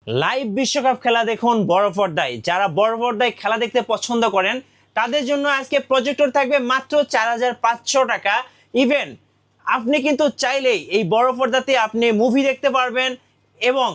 Live বিশ্বকাপ খেলা দেখুন বড় পর্দায়। যারা বড় পর্দায় খেলা দেখতে পছন্দ করেন তাদের জন্য আজকে প্রজেক্টর থাকবে মাত্র 4500 টাকা। ইভেন আপনি কিন্তু চাইলেই এই বড় পর্দাতে আপনি মুভি দেখতে পারবেন এবং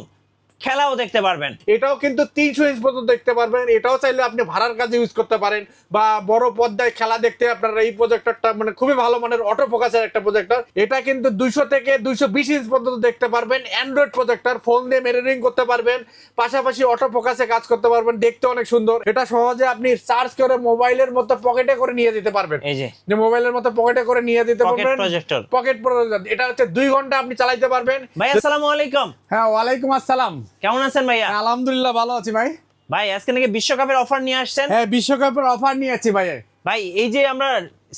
খেলাও দেখতে পারবেন। এটাও কিন্তু 300 ইঞ্চ পর্যন্ত দেখতে পারবেন। এটাও চাইলে আপনি ভাড়ার কাজে ইউজ করতে পারেন বা বড় পর্দায় খেলা দেখতে আপনারা এই প্রজেক্টরটা মানে খুবই ভালো মানের অটো ফোকাসের একটা প্রজেক্টর। এটা কিন্তু 200 থেকে 220 ইঞ্চ পর্যন্ত দেখতে পারবেন। অ্যান্ড্রয়েড প্রজেক্টর, ফোন দিয়ে মিররিং করতে পারবেন, পাশাপাশি অটো ফোকাসে কাজ করতে পারবেন। দেখতে অনেক সুন্দর। এটা সহজে আপনি চার্জ করে মোবাইলের মতো পকেটে করে নিয়ে যেতে পারবেন। এই যে মোবাইলের মতো পকেটে করে নিয়ে যেতে পারবেন। Projector, pocket projector. এটা হচ্ছে 2 ঘন্টা আপনি চালাতে পারবেন। ভাই আসসালামু আলাইকুম। হ্যাঁ, ওয়ালাইকুম আসসালাম। কেমন আছেন ভাইয়া? আলহামদুলিল্লাহ ভালো আছি ভাই। ভাই আজকে নাকি বিশ্বকাপের অফার নিয়ে আসছেন? হ্যাঁ, বিশ্বকাপের অফার নিয়ে আছি ভাই। ভাই এই যে আমরা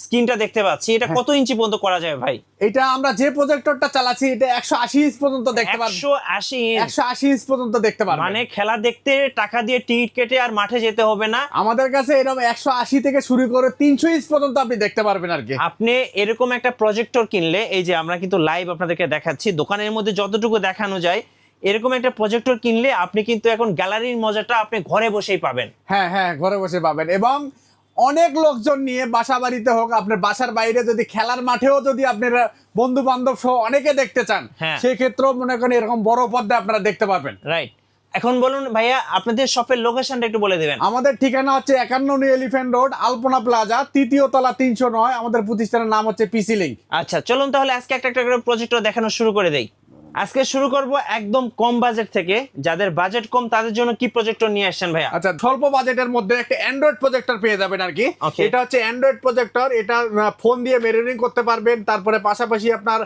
স্ক্রিনটা দেখতে পাচ্ছি, এটা কত ইঞ্চি পর্যন্ত করা যাবে ভাই? এটা আমরা যে প্রজেক্টরটা চালাচ্ছি এটা 180 ইঞ্চ পর্যন্ত দেখতে পারবেন। 180 ইঞ্চ? 180 ইঞ্চ পর্যন্ত দেখতে পারবেন। মানে খেলা দেখতে টাকা দিয়ে টিকিট কেটে আর মাঠে যেতে হবে না। আমাদের কাছে এরকম 180 থেকে শুরু করে 300 ইঞ্চ পর্যন্ত আপনি দেখতে পারবেন আর কি। আপনি এরকম একটা প্রজেক্টর কিনলে, এই যে আমরা কিন্তু লাইভ আপনাদেরকে দেখাচ্ছি, দোকানের মধ্যে যতটুকু দেখানো যায় এরকম একটা প্রজেক্টর কিনলে আপনি কিন্তু এখন গ্যালারির মজাটা আপনি ঘরে বসেই পাবেন। হ্যাঁ হ্যাঁ, ঘরে বসে পাবেন। এবং অনেক লোকজন নিয়ে বাসা বাড়িতে হোক, আপনার বাসার বাইরে যদি খেলার মাঠেও যদি আপনারা বন্ধু বান্ধব সহ অনেকে দেখতে চান, হ্যাঁ, সেই ক্ষেত্রেও মনে করেন এরকম বড় পর্দায় আপনারা দেখতে পারবেন। রাইট। এখন বলুন ভাইয়া, আপনাদের শপের লোকেশনটা একটু বলে দেবেন। আমাদের ঠিকানা হচ্ছে 51 নিউ এলিফ্যান্ট রোড, আলপনা প্লাজা, 3য় তলা, 309। আমাদের প্রতিষ্ঠানের নাম হচ্ছে পিসি লিংক। আচ্ছা চলুন তাহলে আজকে একটা একটা করে প্রজেক্টর দেখানো শুরু করে দেই। আজকে শুরু করব একদম কম বাজেট থেকে। যাদের বাজেট কম তাদের জন্য কি প্রজেক্টর নিয়ে আসছেন ভাইয়া? আচ্ছা, স্বল্প বাজেটের মধ্যে একটা অ্যান্ড্রয়েড প্রজেক্টর পেয়ে যাবেন আর কি। Okay. এটা হচ্ছে অ্যান্ড্রয়েড প্রজেক্টর। এটা ফোন দিয়ে মিররিং করতে পারবেন, তারপরে পাশাপাশি আপনার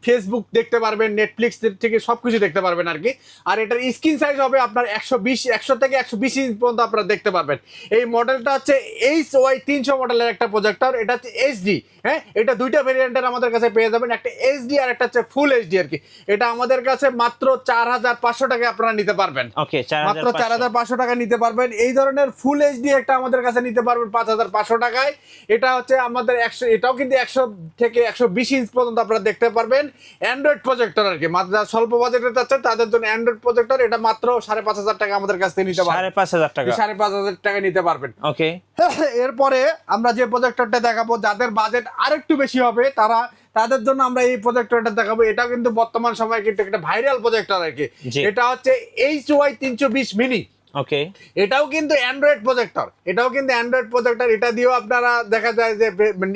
ফেসবুক দেখতে পারবেন, নেটফ্লিক্স থেকে সবকিছু দেখতে পারবেন আর কি। আর এটার স্ক্রিন সাইজ হবে আপনার 100 থেকে 120 ইঞ্চ পর্যন্ত আপনারা দেখতে পারবেন। এই মডেলটা হচ্ছে HY 300 মডেলের একটা প্রজেক্টর। এটা হচ্ছে এইচডি। হ্যাঁ, এটা দুইটা ভেরিয়েন্টের আমাদের কাছে পেয়ে যাবেন, একটা এইচডি আর একটা হচ্ছে ফুল এইচডি আর কি। এটা আমাদের কাছে মাত্র 4500 টাকা আপনারা নিতে পারবেন। ওকে, মাত্র 4500 টাকা নিতে পারবেন। এই ধরনের ফুল এইচডি একটা আমাদের কাছে নিতে পারবেন 5500 টাকায়। এটা হচ্ছে আমাদের 100, এটাও কিন্তু 100 থেকে 120 ইঞ্চ পর্যন্ত আপনারা দেখতে পারবেন। অ্যান্ড্রয়েড প্রজেক্টর আর কি। মাত্র স্বল্প বাজেটের যাচ্ছে তাদের জন্য অ্যান্ড্রয়েড প্রজেক্টর। এটা মাত্র 5500 টাকা আমাদের কাছ থেকে নিতে পারবেন। 5500 টাকা? 5500 টাকা নিতে পারবেন। ওকে। এরপরে আমরা যে প্রজেক্টরটা দেখাবো, যাদের বাজেট আরেকটু বেশি হবে তাদের জন্য আমরা এই প্রজেক্টরটা দেখাবো। এটা কিন্তু বর্তমান সময়ে কিন্তু একটা ভাইরাল প্রজেক্টর আর কি। এটা হচ্ছে HY 320 মিনি। ওকে। এটাও কিন্তু অ্যান্ড্রয়েড প্রজেক্টর। এটা দিয়েও আপনারা দেখা যায় যে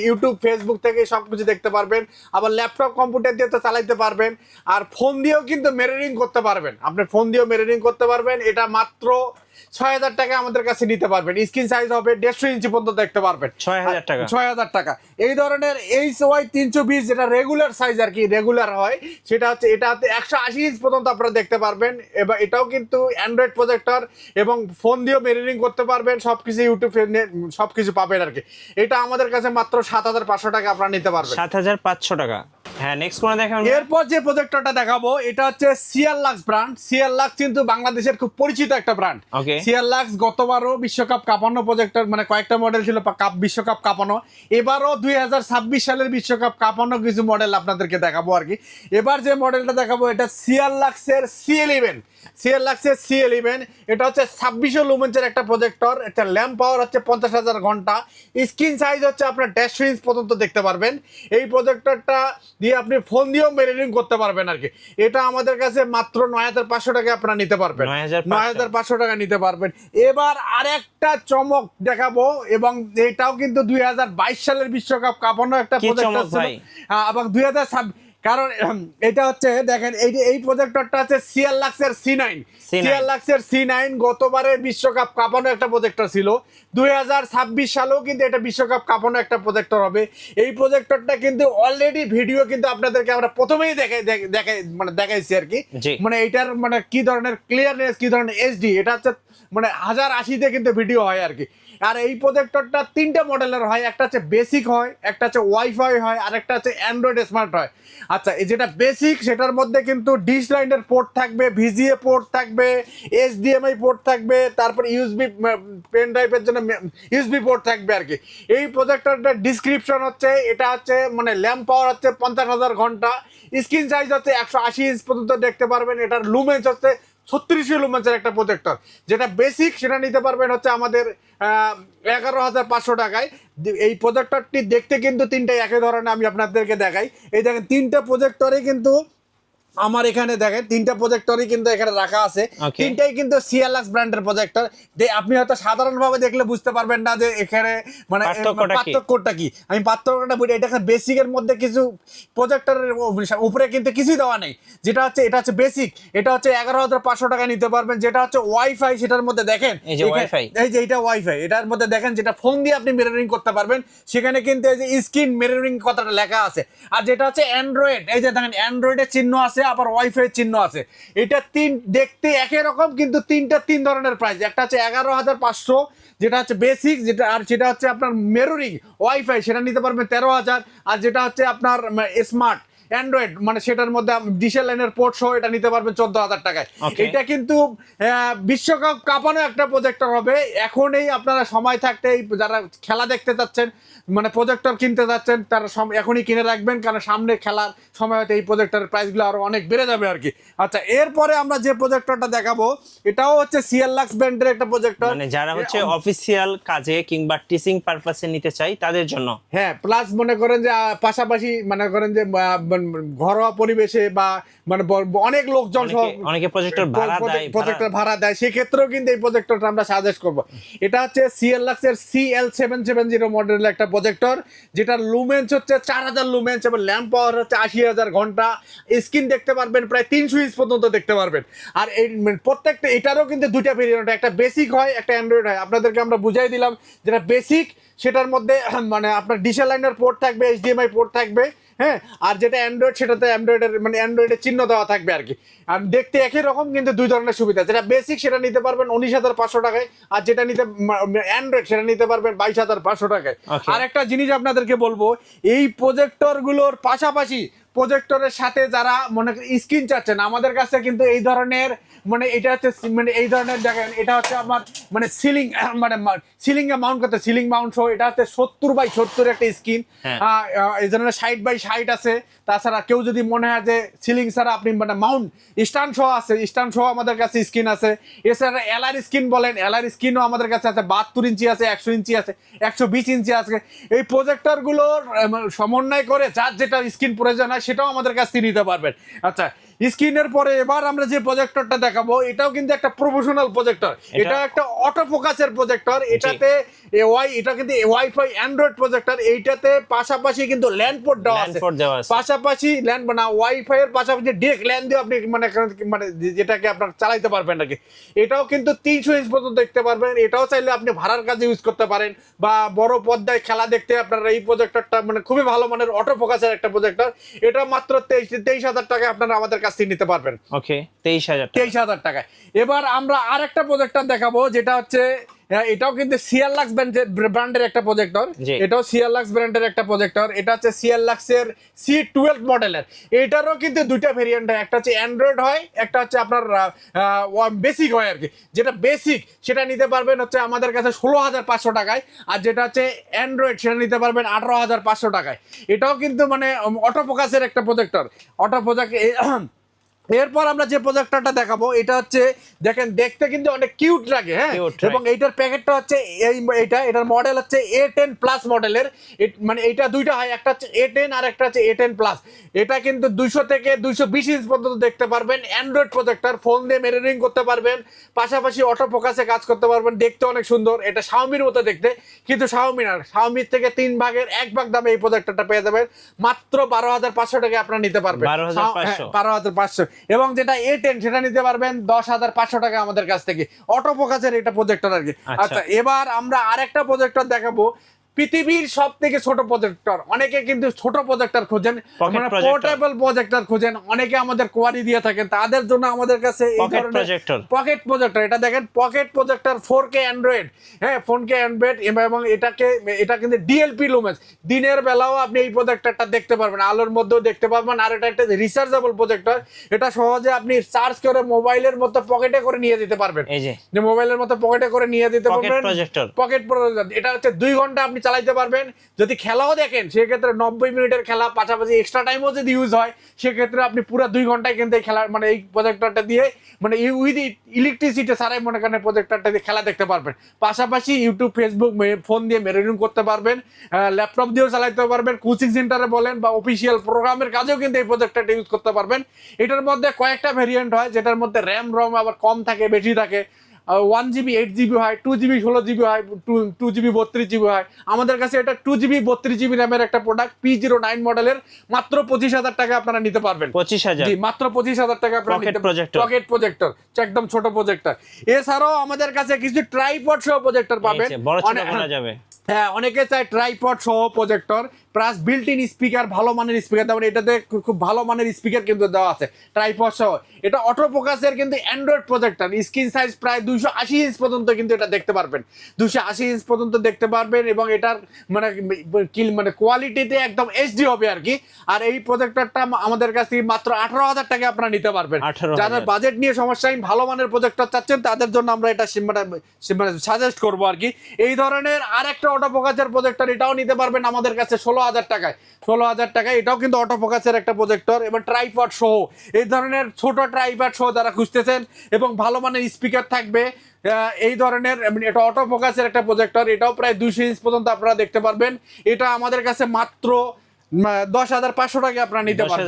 ইউটিউব, ফেসবুক থেকে সবকিছু দেখতে পারবেন। আবার ল্যাপটপ, কম্পিউটার দিয়ে তো চালাইতে পারবেন। আর ফোন দিয়েও কিন্তু মিররিং করতে পারবেন। আপনি ফোন দিয়েও মিররিং করতে পারবেন। এটা মাত্র 6000 টাকা আমাদের কাছে নিতে পারবেন। স্ক্রিন সাইজ হবে 150 ইঞ্চি পর্যন্ত দেখতে পারবেন। 6000 টাকা? 6000 টাকা। এই ধরনের HY 320 যেটা রেগুলার সাইজ আর কি, রেগুলার হয়, সেটা হচ্ছে এটাতে 180 ইঞ্চ পর্যন্ত আপনারা দেখতে পারবেন। এবার এটাও কিন্তু অ্যান্ড্রয়েড প্রজেক্টর এবং ফোন দিয়েও মিররিং করতে পারবেন। সবকিছু ইউটিউব সবকিছু পাবেন আর কি। এটা আমাদের কাছে মাত্র 7500 টাকা আপনারা নিতে পারবেন। 7500 টাকা। হ্যাঁ, নেক্সট কোন দেখাবেন? এরপর যে প্রজেক্টরটা দেখাবো এটা হচ্ছে CR Lux brand. CR Lux কিন্তু বাংলাদেশের খুব পরিচিত একটা ব্র্যান্ড। ওকে। সিআর লাক্স গতবারও বিশ্বকাপ কাঁপানো প্রজেক্টর, মানে কয়েকটা মডেল ছিল বিশ্বকাপ কাঁপানো। এবারও 2026 সালের বিশ্বকাপ কাঁপানো কিছু মডেল আপনাদেরকে দেখাবো আর কি। এবার যে মডেলটা দেখাবো এটা সিআর লাক্সের C11। CR লাক্সের C11। এটা হচ্ছে 2600 লুমেন্সের একটা প্রজেক্টর। একটা ল্যাম্প পাওয়ার হচ্ছে 50000 ঘন্টা। স্ক্রিন সাইজ হচ্ছে আপনার 150 ইঞ্চ পর্যন্ত দেখতে পারবেন। এই প্রজেক্টরটা দিয়ে আপনি ফোন দিয়েও মিররিং করতে পারবেন আর কি। এটা আমাদের কাছে মাত্র 9500 টাকা আপনারা নিতে পারবেন। 9500 টাকা নিতে পারবেন। এবার আরেকটা চমক দেখাবো, এবং এটাও কিন্তু 2022 সালের বিশ্বকাপ কাঁপানো একটা প্রজেক্টর ছিল। এবং 2026, কারণ এটা হচ্ছে দেখেন এই প্রজেক্টরটা হচ্ছে সিআর লাক্সের C9। সিআর লাক্সের C9 গতবারের বিশ্বকাপ কাঁপানো একটা প্রজেক্টর ছিল। 2026 সালেও কিন্তু এটা বিশ্বকাপ কাঁপানো একটা প্রজেক্টর হবে। এই প্রজেক্টরটা কিন্তু অলরেডি ভিডিও কিন্তু আপনাদেরকে আমরা প্রথমেই দেখাইছি আর কি। মানে এটার মানে কি ধরনের ক্লিয়ারনেস, কি ধরনের এইচডি, এটা হচ্ছে মানে 1080 কিন্তু ভিডিও হয় আর কি। আর এই প্রজেক্টরটা 3টা মডেলের হয়। একটা হচ্ছে বেসিক হয়, একটা হচ্ছে ওয়াইফাই হয়, আর একটা হচ্ছে অ্যান্ড্রয়েড স্মার্ট হয়। আচ্ছা, এই যেটা বেসিক সেটার মধ্যে কিন্তু ডিশ লাইনের পোর্ট থাকবে, ভিজিএ পোর্ট থাকবে, HDMI পোর্ট থাকবে, তারপর ইউএসবি পেন ড্রাইভের জন্য ইউএসবি পোর্ট থাকবে আর কি। এই প্রজেক্টরটার ডিসক্রিপশন হচ্ছে এটা হচ্ছে মানে ল্যাম্প পাওয়ার হচ্ছে 50000 ঘন্টা। স্ক্রিন সাইজ হচ্ছে 180 ইঞ্চ পর্যন্ত দেখতে পারবেন। এটার লুমেন্স হচ্ছে 36 লুমেন্সের একটা প্রজেক্টর, যেটা বেসিক সেটা নিতে পারবেন হচ্ছে আমাদের 11,500 টাকায়। এই প্রজেক্টরটি দেখতে কিন্তু তিনটাই একই ধরনের, আমি আপনাদেরকে দেখাই। এই দেখেন তিনটা প্রজেক্টরই কিন্তু আমার এখানে দেখেন, তিনটা প্রজেক্টরই কিন্তু এখানে রাখা আছে। তিনটাই কিন্তু সিএলএক্স ব্র্যান্ডের প্রজেক্টর। আপনি হয়তো সাধারণভাবে দেখলে বুঝতে পারবেন না যে এখানে মানে পার্থক্যটা কি। আমি পার্থক্যটা বলি, এটা বেসিকের মধ্যে কিছু প্রজেক্টরের উপরে কিন্তু কিছুই দেওয়া নেই। যেটা হচ্ছে এটা হচ্ছে বেসিক, এটা হচ্ছে 11,500 টাকা নিতে পারবেন। যেটা হচ্ছে ওয়াইফাই, সেটার মধ্যে দেখেন এই যে এটা ওয়াইফাই, এটার মধ্যে দেখেন যেটা ফোন দিয়ে আপনি মিররিং করতে পারবেন, সেখানে কিন্তু এই যে স্ক্রিন মিররিং কথাটা লেখা আছে। আর যেটা হচ্ছে অ্যান্ড্রয়েড, এই যে দেখেন অ্যান্ড্রয়েডের চিহ্ন আছে, আবার ওয়াইফাই চিহ্ন আছে। এটা দেখতে একই রকম, কিন্তু তিন ধরনের প্রাইস। একটা হচ্ছে 11,500, যেটা হচ্ছে বেসিক, যেটা আর যেটা হচ্ছে আপনার মিররিং ওয়াইফাই, সেটা নিতে পারবেন 13,000। আর যেটা হচ্ছে আপনার স্মার্ট অ্যান্ড্রয়েড মানে সেটার মধ্যে ডিজিটাল লাইনের পোর্ট সহ এটা নিতে পারবেন 14,000 টাকায়। এটা কিন্তু বিশ্বকাপ কাঁপানো একটা প্রজেক্টর হবে। এখনই আপনারা সময় থাকতে যারা খেলা দেখতে যাচ্ছেন, মানে প্রজেক্টর কিনতে যাচ্ছেন, তারা এখনই কিনে রাখবেন, কারণ সামনে খেলার সময় হয়তো এই প্রজেক্টরের প্রাইসগুলো আরো অনেক বেড়ে যাবে আর কি। আচ্ছা, এরপরে আমরা যে প্রজেক্টরটা দেখাবো, এটাও হচ্ছে সিএলএক্স ব্র্যান্ডের একটা প্রজেক্টর, মানে যারা হচ্ছে অফিসিয়াল কাজে কিংবা টিচিং পারপাসে নিতে চাই তাদের জন্য। হ্যাঁ, প্লাস মনে করেন যে পাশাপাশি মনে করেন যে ঘরোয়া পরিবেশে বা মানে অনেক লোকজন অনেকে প্রজেক্টর ভাড়া দেয়, সেক্ষেত্রেও কিন্তু এই প্রজেক্টরটা আমরা সাজেস্ট করবো। এটা হচ্ছে সিএলএক্স এর CL770 মডেলের একটা প্রজেক্টর, যেটার লুমেন্স হচ্ছে 4,000 লুমেন্স এবং ল্যাম্প পাওয়ার হচ্ছে 80,000 ঘন্টা। স্ক্রিন দেখতে পারবেন প্রায় 300 ইঞ্চ পর্যন্ত দেখতে পারবেন। আর এই প্রত্যেকটা এটারও কিন্তু দুইটা ভেরিয়েন্ট, একটা বেসিক হয়, একটা অ্যান্ড্রয়েড হয়। আপনাদেরকে আমরা বুঝাই দিলাম, যেটা বেসিক সেটার মধ্যে মানে আপনার ডিজিটাল লাইনের পোর্ট থাকবে, HDMI পোর্ট থাকবে, হ্যাঁ। আর যেটা অ্যান্ড্রয়েড, সেটাতে অ্যান্ড্রয়েডের মানে অ্যান্ড্রয়েডের চিহ্ন দেওয়া থাকবে আর কি। আর দেখতে একই রকম, কিন্তু দুই ধরনের সুবিধা। যেটা বেসিক সেটা নিতে পারবেন 19,500 টাকায়, আর যেটা নিতে অ্যান্ড্রয়েড সেটা নিতে পারবেন 22,500 টাকায়। আর একটা জিনিস আপনাদেরকে বলবো, এই প্রজেক্টরগুলোর পাশাপাশি প্রজেক্টরের সাথে যারা মনে স্ক্রিন চাচ্ছেন, আমাদের কাছে কিন্তু এই ধরনের মানে এটা হচ্ছে মানে এই ধরনের দেখেন, এটা হচ্ছে আমার মানে সিলিং মানে সিলিং এ মাউন্ট করতে, সিলিং মাউন্ট সহ এটা হচ্ছে 70x70 একটা স্ক্রিন। এই ধরনের 60x60 আছে। তাছাড়া কেউ যদি মনে হয় যে সিলিং ছাড়া আপনি মানে মাউন্ট স্ট্যান্ড সহ আছে, স্ট্যান্ড সহ আমাদের কাছে স্ক্রিন আছে। এছাড়া এলআর স্ক্রিন বলেন, এলআর স্ক্রিনও আমাদের কাছে আছে। 72 ইঞ্চি আছে, 100 ইঞ্চি আছে, 120 ইঞ্চি আছে। এই প্রজেক্টরগুলোর সমন্বয় করে যার যেটা স্ক্রিন প্রয়োজন হয় সেটাও আমাদের কাছ থেকে নিতে পারবেন। আচ্ছা, স্ক্রিনের পরে এবার আমরা যে প্রজেক্টরটা দেখাবো, এটাও কিন্তু একটা প্রফেশনাল প্রজেক্টর। এটা একটা অটো ফোকাসের প্রজেক্টর। এটাতে এটা কিন্তু ওয়াইফাই অ্যান্ড্রয়েড প্রজেক্টর। এইটাতে পাশাপাশি কিন্তু ল্যান্ড পোর্ট দেওয়া আছে, পাশাপাশি ল্যান্ড মানে ওয়াইফাই এর পাশাপাশি ডিরেক্ট ল্যান্ড দিয়ে আপনি মানে মানে যেটাকে আপনার চালাইতে পারবেন নাকি। এটাও কিন্তু 300 ইঞ্চ পর্যন্ত দেখতে পারবেন। এটাও চাইলে আপনি ভাড়ার কাজে ইউজ করতে পারেন, বা বড় পর্দায় খেলা দেখতে আপনারা এই প্রজেক্টরটা মানে খুবই ভালো মানের অটো ফোকাসের একটা প্রজেক্টর। এটা মাত্র 23,000 টাকায় আপনারা আমাদের কাছ থেকে নিতে পারবেন। ওকে, 23,000 টাকায়। এবার আমরা আরেকটা প্রজেক্টর দেখাবো, যেটা হচ্ছে এটাও কিন্তু সিএলএক্স ব্র্যান্ডের একটা প্রজেক্টর। এটাও সিএলএক্স ব্র্যান্ডের একটা প্রজেক্টর। এটা হচ্ছে সিএলএক্স এর C12 মডেলের। এটারও কিন্তু দুইটা ভেরিয়েন্ট হয়, একটা হচ্ছে অ্যান্ড্রয়েড হয়, একটা হচ্ছে আপনার বেসিক হয় আর কি। যেটা বেসিক সেটা নিতে পারবেন হচ্ছে আমাদের কাছে 16,500 টাকায়, আর যেটা হচ্ছে অ্যান্ড্রয়েড সেটা নিতে পারবেন 18,500 টাকায়। এটাও কিন্তু মানে অটো ফোকাসের একটা প্রজেক্টর, অটো ফোকাস। এরপর আমরা যে প্রজেক্টরটা দেখাবো, এটা হচ্ছে দেখেন দেখতে কিন্তু অনেক কিউট লাগে, হ্যাঁ। এবং এইটার প্যাকেটটা হচ্ছে এটার মডেল হচ্ছে A10 প্লাস মডেলের। মানে এইটা দুইটা হয়, একটা হচ্ছে A10 আর একটা হচ্ছে A10 প্লাস। এটা কিন্তু 200 থেকে 220 ইঞ্চ পর্যন্ত দেখতে পারবেন। অ্যান্ড্রয়েড প্রজেক্টর, ফোন দিয়ে মিররিং করতে পারবেন, পাশাপাশি অটো ফোকাসে কাজ করতে পারবেন। দেখতে অনেক সুন্দর। এটা শাওমির মতো দেখতে, কিন্তু শাওমি না, শাওমির থেকে 3 ভাগের 1 ভাগ দামে এই প্রজেক্টরটা পেয়ে যাবেন মাত্র 12,500 টাকা আপনারা নিতে পারবেন। 12,500। এবং যেটা A10 সেটা নিতে পারবেন 10,500 টাকা আমাদের কাছ থেকে। অটো ফোকাসের এটা প্রজেক্টর আর কি। আচ্ছা, এবার আমরা আরেকটা প্রজেক্টর দেখাবো, পৃথিবীর সব থেকে ছোট প্রজেক্টর। অনেকে কিন্তু ছোট প্রজেক্টর খোঁজেন, মানে পোর্টেবল প্রজেক্টর খোঁজেন, অনেকে আমাদের কোয়ারি দিয়ে থাকেন, তাদের জন্য আমাদের কাছে এই ধরনের পকেট প্রজেক্টর। এটা দেখেন পকেট প্রজেক্টর 4K অ্যান্ড্রয়েড, হ্যাঁ 4K অ্যান্ড্রয়েড। এবং এটা কিন্তু ডিএলপি লুমেন্স। দিনের বেলাও আপনি এই প্রজেক্টরটা দেখতে পারবেন, আলোর মধ্যেও দেখতে পারবেন। আর এটা একটা রিচার্জেবল প্রজেক্টর। এটা সহজে আপনি চার্জ করে মোবাইলের মতো পকেটে করে নিয়ে যেতে পারবেন, এই যে মোবাইলের মতো পকেটে করে নিয়ে যেতে পারবেন। Pocket projector. এটা হচ্ছে 2 ঘন্টা আপনি চালাইতে পারবেন। যদি খেলাও দেখেন সেক্ষেত্রে 90 মিনিটের খেলা পাশাপাশি এক্সট্রা টাইমও যদি ইউজ হয় সেক্ষেত্রে আপনি পুরো 2 ঘন্টায় কিন্তু এই খেলা মানে এই প্রজেক্টরটা দিয়ে মানে উইথ ইলেকট্রিসিটি ছাড়াই মনে করেন প্রজেক্টরটা দিয়ে খেলা দেখতে পারবেন। পাশাপাশি ইউটিউব ফেসবুক ফোন দিয়ে মেরিনিং করতে পারবেন, ল্যাপটপ দিয়েও চালাতে পারবেন, কোচিং সেন্টারে বলেন বা অফিসিয়াল প্রোগ্রামের কাজেও কিন্তু এই প্রজেক্টরটা ইউজ করতে পারবেন। এটার মধ্যে কয়েকটা ভেরিয়েন্ট হয়, যেটার মধ্যে র্যাম রম আবার কম থাকে বেশি থাকে। 1GB 8GB হয়, 2GB 16GB হয়, 2GB 32GB হয়। আমাদের কাছে এটা 2GB 32GB র্যামের একটা প্রোডাক্ট P09 মডেলের, মাত্র 25,000 টাকা আপনারা নিতে পারবেন। 25,000 জি, মাত্র 25,000 টাকা আপনারা পকেট নিতে প্রজেক্টর, পকেট প্রজেক্টর, একদম ছোট প্রজেক্টর। এছাড়াও আমাদের কাছে কিছু ট্রাইপড সহ প্রজেক্টর পাবেন, বড় ছোট করা যাবে। হ্যাঁ, অনেকে চায় ট্রাইপড সহ projector plus built in speaker, ভালো মানের স্পিকার। তারপরে এটাতে খুব ভালো মানের স্পিকার কিন্তু দেওয়া আছে ট্রাইপড সহ। এটা অটো ফোকাসের কিন্তু অ্যান্ড্রয়েড প্রজেক্টর, স্ক্রিন সাইজ প্রায় 280 ইঞ্চ পর্যন্ত কিন্তু এটা দেখতে পারবেন, 280 ইঞ্চ পর্যন্ত দেখতে পারবেন। এবং এটার মানে কোয়ালিটিতে একদম এইচডি হবে আর কি। আর এই প্রজেক্টরটা আমাদের কাছ থেকে মাত্র 18,000 টাকা আপনারা নিতে পারবেন। 18,000 যাদের বাজেট নিয়ে সমস্যা, ভালো মানের প্রজেক্টর চাচ্ছেন তাদের জন্য আমরা এটা মানে সাজেস্ট করবো আর কি। এই ধরনের আর একটা অটো ফোকাসের প্রজেক্টর, এটাও নিতে পারবেন আমাদের কাছে 16,000 টাকায়। 16,000 টাকায় এটাও কিন্তু অটো ফোকাসের একটা প্রজেক্টর এবং ট্রাইপড সহ। এই ধরনের ছোট ট্রাইপড সহ যারা খুঁজতেছেন এবং ভালো মানের স্পিকার থাকবে এই ধরনের, এটা অটো ফোকাসের একটা প্রজেক্টর, এটাও প্রায় 200 ইঞ্চ পর্যন্ত আপনারা দেখতে পারবেন। এটা আমাদের কাছে মাত্র 10,500 টাকা আপনারা নিতে পারবেন।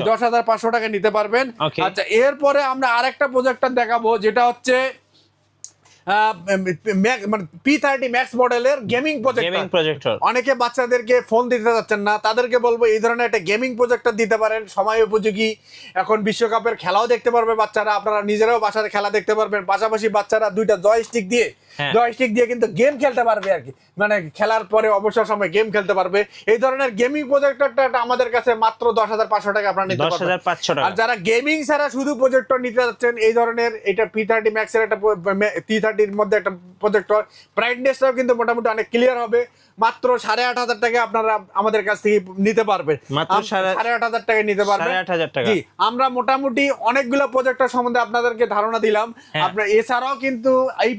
10,500 টাকা নিতে পারবেন। আচ্ছা, এরপরে আমরা আরেকটা প্রজেক্টর দেখাবো, যেটা হচ্ছে P30 ম্যাক্স মডেলের গেমিং প্রজেক্টর। অনেকে বাচ্চাদেরকে ফোন দিতে যাচ্ছেন না, তাদেরকে বলবো এই ধরনের একটা গেমিং প্রজেক্টর দিতে পারেন, সময় উপযোগী। এখন বিশ্বকাপের খেলাও দেখতে পারবে বাচ্চারা, আপনারা নিজেরাও বাসায় খেলা দেখতে পারবেন। পাশাপাশি বাচ্চারা দুইটা জয়স্টিক দিয়ে কিন্তু গেম খেলতে পারবে আর কি, মানে খেলার পরে অবসর সময় গেম খেলতে পারবে। এই ধরনের গেমিং প্রজেক্টরটা আমাদের কাছে মাত্র 10,500 টাকা আপনারা নিতে পারবেন। 10,500 টাকা। আর যারা গেমিং ছাড়া শুধু প্রজেক্টর নিতে যাচ্ছেন, এই ধরনের এটা P30 ম্যাক্সের একটা P30 এর মধ্যে একটা প্রজেক্টর, ব্রাইটনেসটাও কিন্তু মোটামুটি অনেক ক্লিয়ার হবে। মাত্র 8,500 টাকা আপনারা আমাদের কাছ থেকে নিতে পারবেন, মাত্র 8,500 টাকায় নিতে পারবেন। 8,500 টাকা। জি, আমরা মোটামুটি অনেকগুলো প্রজেক্টর সম্বন্ধে আপনাদেরকে ধারণা দিলাম। আপনারা এছাড়াও কিন্তু এই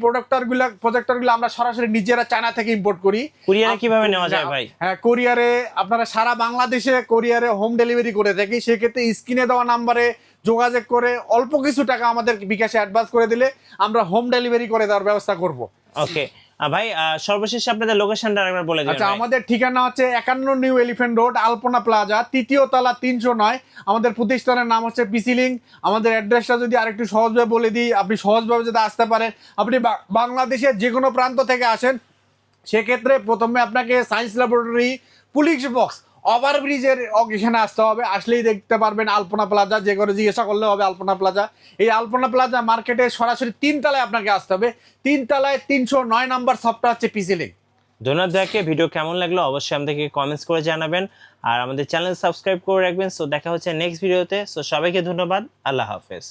প্রজেক্টরগুলো আমরা সরাসরি নিজেরা চায়না থেকে ইম্পোর্ট করি। কুরিয়ারে কিভাবে নেওয়া যায় ভাই? হ্যাঁ, কুরিয়ারে আপনারা সারা বাংলাদেশে কুরিয়ারে হোম ডেলিভারি করে থাকি। সেক্ষেত্রে স্ক্রিনে দেওয়া নাম্বারে যোগাযোগ করে অল্প কিছু টাকা আমাদের বিকাশে অ্যাডভান্স করে দিলে আমরা হোম ডেলিভারি করে দেওয়ার ব্যবস্থা করব। ওকে ভাই, সর্বশেষ আপনাদের লোকেশনটা আরেকবার বলে দিন। আচ্ছা, আমাদের ঠিকানা হচ্ছে 51 নিউ এলিফ্যান্ট রোড, আলপনা প্লাজা, 3য় তলা, 309। আমাদের প্রতিষ্ঠানের নাম হচ্ছে পিসি লিংক। আমাদের অ্যাড্রেসটা যদি আরেকটু সহজভাবে বলে দিই, আপনি সহজভাবে যদি আসতে পারেন, আপনি বাংলাদেশের যে কোনো প্রান্ত থেকে আসেন, সেক্ষেত্রে প্রথমে আপনাকে সায়েন্স ল্যাবরেটরি, পুলিশ বক্স, ওভারব্রিজের এখানে আসতে হবে। আসলেই দেখতে পারবেন আলপনা প্লাজা, যে করে জিজ্ঞাসা করলে হবে আলপনা প্লাজা। এই আলপনা প্লাজা মার্কেটে সরাসরি 3 তলায় আপনাকে আসতে হবে। 3 তলায় 309 নাম্বার শপটা হচ্ছে পিসি লিংক। ধন্যবাদ দেখে ভিডিও কেমন লাগলো অবশ্যই আমাদেরকে কমেন্টস করে জানাবেন, আর আমাদের চ্যানেল সাবস্ক্রাইব করে রাখবেন। সো দেখা হচ্ছে নেক্সট ভিডিওতে। সো সবাইকে ধন্যবাদ, আল্লাহ হাফেজ।